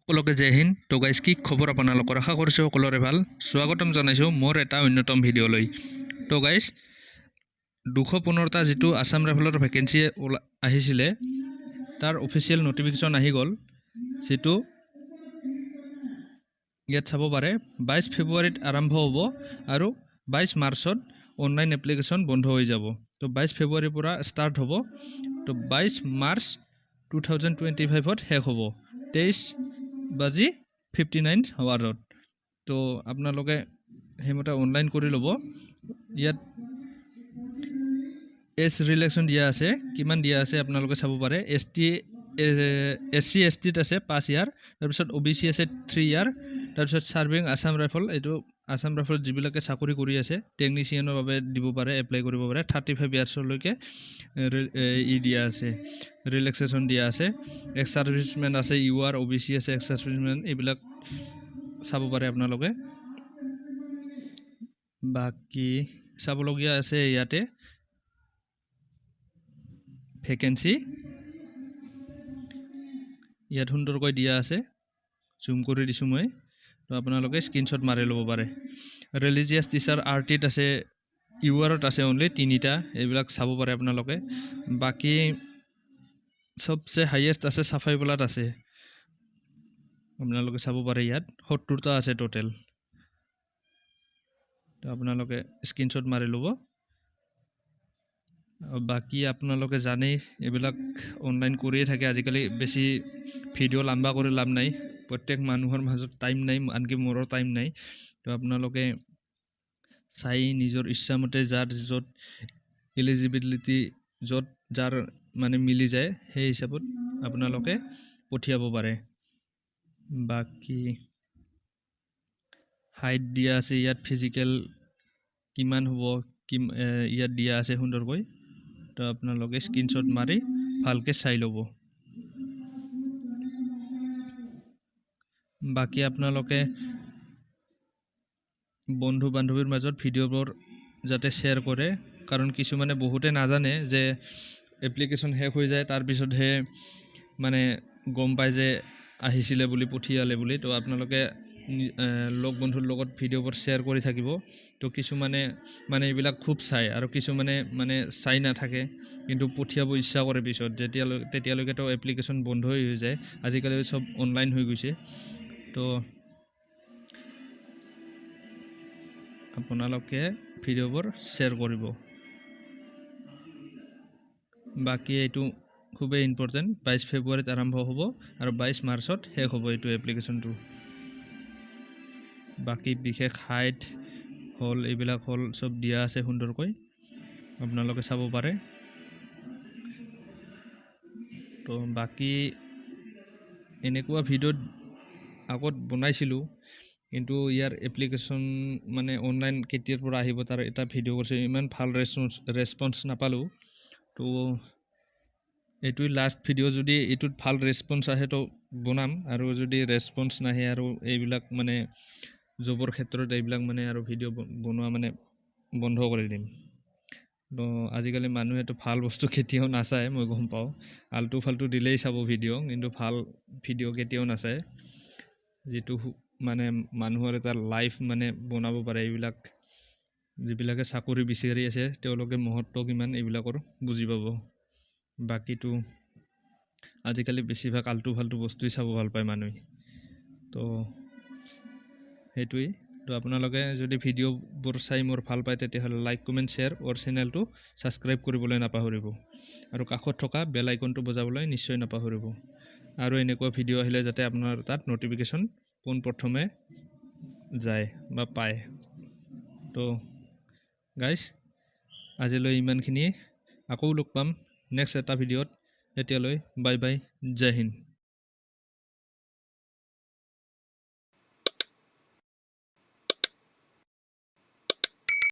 সকলোকে জয় হিন্দ। তো গাইজ কি খবৰ আপোনালোকৰ? আশা কৰিছোঁ সকলোৰে ভাল। স্বাগতম জনাইছোঁ মোৰ এটা অন্যতম ভিডিঅ'লৈ। তো গাইজ 215টা যিটো আছাম ৰাইফলৰ ভেকেঞ্চি আহিছিলে তাৰ অফিচিয়েল নটিফিকেশ্যন আহি গ'ল, যিটো ইয়াত চাব পাৰে 22 ফেব্ৰুৱাৰীত আৰম্ভ হ'ব আৰু 22 মাৰ্চত অনলাইন এপ্লিকেশ্যন বন্ধ হৈ যাব। তো 22 ফেব্ৰুৱাৰীৰ পৰা ষ্টাৰ্ট হ'ব, তো 22 মাৰ্চ 2025ত শেষ হ'ব 23:59 আৱাৰত। তো আপোনালোকে সেইমতে অনলাইন কৰি ল'ব। ইয়াত এজ ৰিলেক্সন দিয়া আছে, কিমান দিয়া আছে আপোনালোকে চাব পাৰে। SC STত আছে 5 ইয়াৰ, তাৰপিছত OBC আছে 3 ইয়াৰ, তাৰপিছত ছাৰ্ভিং আছাম ৰাইফল, এইটো আছাম ৰাইফলত যিবিলাকে চাকৰি কৰি আছে টেকনিচিয়ানৰ বাবে দিব পাৰে, এপ্লাই কৰিব পাৰে। 35 ইয়াৰ্ছলৈকে দিয়া আছে, ৰিলেক্সেশ্যন দিয়া আছে। এক্স ছাৰ্ভিচমেন আছে, UR OBC আছে, এক্স ছাৰ্ভিচমেন, এইবিলাক চাব পাৰে আপোনালোকে। বাকী চাবলগীয়া আছে ইয়াতে ভেকেঞ্চি, ইয়াত সুন্দৰকৈ দিয়া আছে, জুম কৰি দিছোঁ মই, তো আপোনালোকে স্ক্ৰীনশ্বট মাৰি ল'ব পাৰে। ৰিলিজিয়াছ টিচাৰ RTত আছে, URত আছে অনলি 3টা, এইবিলাক চাব পাৰে আপোনালোকে। বাকী চবচে হাইয়েষ্ট আছে চাফাইবলাত আছে, আপোনালোকে চাব পাৰে। ইয়াত 70টা আছে টোটেল, তো আপোনালোকে স্ক্ৰীনশ্বট মাৰি ল'ব। বাকী আপোনালোকে জানেই এইবিলাক অনলাইন কৰিয়ে থাকে আজিকালি, বেছি ভিডিঅ' লাম্বা কৰি লাভ নাই, প্ৰত্যেক মানুহৰ মাজত টাইম নাই, আনকি মোৰো টাইম নাই। তো আপোনালোকে চাই নিজৰ ইচ্ছামতে যাৰ য'ত এলিজিবিলিটি, য'ত যাৰ মানে মিলি যায় সেই হিচাপত আপোনালোকে পঠিয়াব পাৰে। বাকী হাইট দিয়া আছে ইয়াত, ফিজিকেল কিমান হ'ব ইয়াত দিয়া আছে সুন্দৰকৈ, তো আপোনালোকে স্ক্ৰীনশ্বট মাৰি ভালকৈ চাই ল'ব। বাকী আপোনালোকে বন্ধু বান্ধৱীৰ মাজত ভিডিঅ'বোৰ যাতে শ্বেয়াৰ কৰে, কাৰণ কিছুমানে বহুতে নাজানে যে এপ্লিকেশ্যন শেষ হৈ যায় তাৰপিছতহে মানে গম পায় যে আহিছিলে বুলি, পঠিয়ালে বুলি। তো আপোনালোকে লগ বন্ধুৰ লগত ভিডিঅ'বোৰ শ্বেয়াৰ কৰি থাকিব। তো কিছুমানে মানে এইবিলাক খুব চায় আৰু কিছুমানে মানে চাই নাথাকে, কিন্তু পঠিয়াব ইচ্ছা কৰে পিছত, তেতিয়ালৈকেতো এপ্লিকেশ্যন বন্ধই হৈ যায়। আজিকালি চব অনলাইন হৈ গৈছে, তো আপোনালোকে ভিডিঅ'বোৰ শ্বেয়াৰ কৰিব। বাকী এইটো খুবেই ইম্পৰ্টেণ্ট, 22 ফেব্ৰুৱাৰীত আৰম্ভ হ'ব আৰু 22 মাৰ্চত শেষ হ'ব এইটো এপ্লিকেশ্যনটো। বাকী বিশেষ হাইট হ'ল, এইবিলাক হ'ল চব দিয়া আছে সুন্দৰকৈ, আপোনালোকে চাব পাৰে। তো বাকী এনেকুৱা ভিডিঅ'ত আগত বনাইছিলোঁ, কিন্তু ইয়াৰ এপ্লিকেশ্যন মানে অনলাইন কেতিয়াৰ পৰা আহিব তাৰ এটা ভিডিঅ' কৰিছোঁ, ইমান ভাল ৰেছপন্স নাপালোঁ। তো এইটোৱে লাষ্ট ভিডিঅ', যদি এইটোত ভাল ৰেছপন্স আহে তো বনাম, আৰু যদি ৰেছপন্স নাহে আৰু এইবিলাক মানে জবৰ ক্ষেত্ৰত এইবিলাক মানে আৰু ভিডিঅ' বনোৱা মানে বন্ধ কৰি দিম। তো আজিকালি মানুহেতো ভাল বস্তু কেতিয়াও নাচায়, মই গম পাওঁ, আল্টু ফাল্টু দিলেই চাব ভিডিঅ', কিন্তু ভাল ভিডিঅ' কেতিয়াও নাচায়, যিটো মানে মানুহৰ এটা লাইফ মানে বনাব পাৰে। এইবিলাক যিবিলাকে চাকৰি বিচাৰি আছে তেওঁলোকে মহত্ব কিমান এইবিলাকৰ বুজি পাব। বাকীটো আজিকালি বেছিভাগ আল্টু ফাল্টু বস্তুৱেই চাব ভাল পায় মানুহে, তো সেইটোৱেই। তো আপোনালোকে যদি ভিডিঅ'বোৰ চাই মোৰ ভাল পায় তেতিয়াহ'লে লাইক কমেণ্ট শ্বেয়াৰ আৰু চেনেলটো ছাবস্ক্ৰাইব কৰিবলৈ নাপাহৰিব, আৰু কাষত থকা বেল আইকনটো বজাবলৈ নিশ্চয় নাপাহৰিব, আৰু এনেকুৱা ভিডিঅ' আহিলে যাতে আপোনাৰ তাত নটিফিকেশ্যন পোনপ্ৰথমে যায় বা পায়। তো গাইজ আজিলৈ ইমানখিনিয়ে, আকৌ লগ পাম নেক্সট এটা ভিডিঅ'ত। তেতিয়ালৈ বাই বাই, জয় হিন্দ।